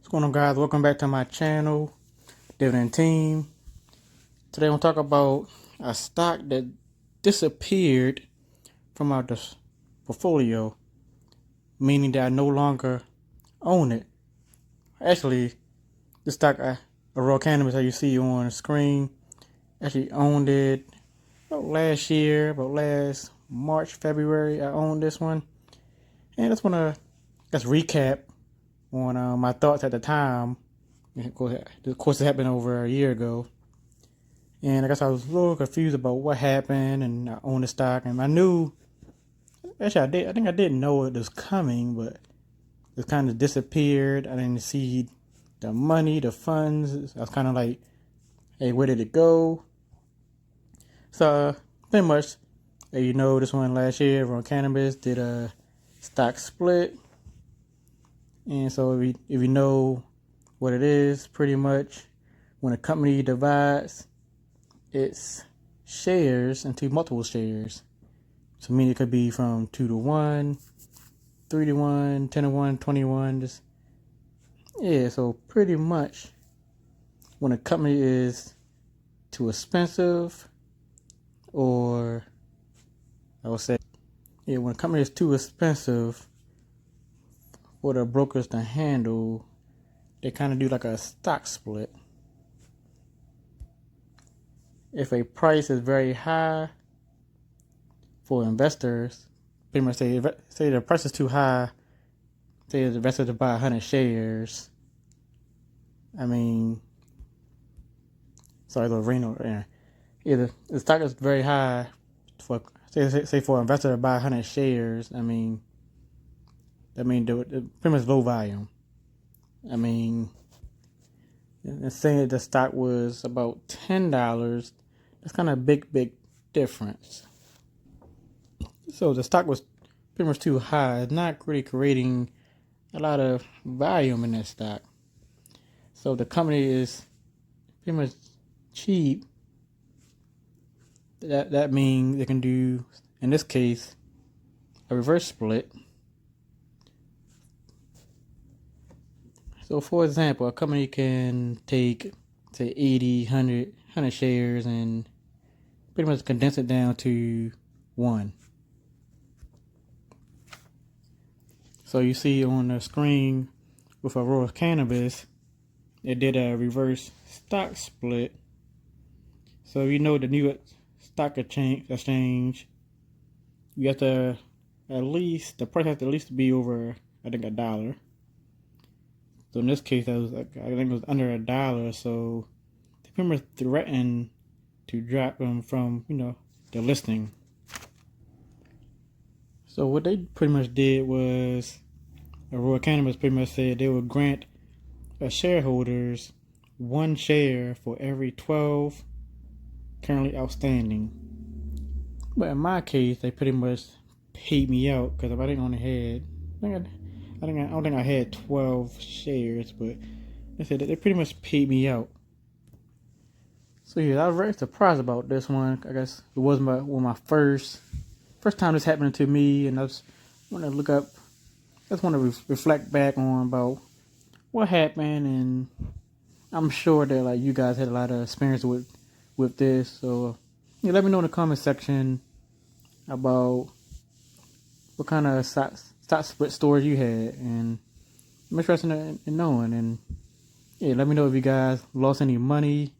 What's going on, guys? Welcome back to my channel, Dividend Team. Today I'm going to talk about a stock that disappeared from our portfolio, meaning that I no longer own it. Actually, this stock, Aurora Cannabis, that you see on the screen, actually owned it about last year, about last March, February. I owned this one. And I just want to recap on my thoughts at the time. Of course, it happened over a year ago. And I guess I was a little confused about what happened, and I owned the stock. And I knew, actually, I think I didn't know it was coming, but it kind of disappeared. I didn't see the money, the funds. I was kind of like, hey, where did it go? So, pretty much, this one last year, Ron Cannabis did a stock split. And so, if you know what it is, pretty much, when a company divides its shares into multiple shares. So, meaning it could be from 2 to 1, 3 to 1, 10 to 1, 21. So pretty much, when a company is too expensive, or I would say, when a company is too expensive for the brokers to handle, they kind of do like a stock split. If a price is very high for investors, pretty much say the price is too high, say the investor to buy 100 shares. Sorry, the rain over there. The stock is very high for say for an investor to buy 100 shares. That means pretty much low volume. And saying that the stock was about $10, that's kind of a big difference. So the stock was pretty much too high. It's not really creating a lot of volume in that stock. So the company is pretty much cheap. That means they can do, in this case, a reverse split. So for example, a company can take, say, 80, 100 shares and pretty much condense it down to one. So you see on the screen with Aurora Cannabis, it did a reverse stock split. So you know the New York Stock Exchange, you have to the price has to at least be over, I think, $1. So in this case, I think it was under $1. So they pretty much threatened to drop them from, the listing. So what they pretty much did was, Aurora Cannabis pretty much said they would grant shareholders 1 share for every 12 currently outstanding. But in my case, they pretty much paid me out because I don't think I had 12 shares, but they said that they pretty much paid me out. So yeah, I was very surprised about this one. I guess it was my first time this happening to me, and I just want to look up. I just want to reflect back on about what happened, and I'm sure that you guys had a lot of experience with this. So let me know in the comment section about what kind of stock split stories you had, and I'm interested in knowing. And let me know if you guys lost any money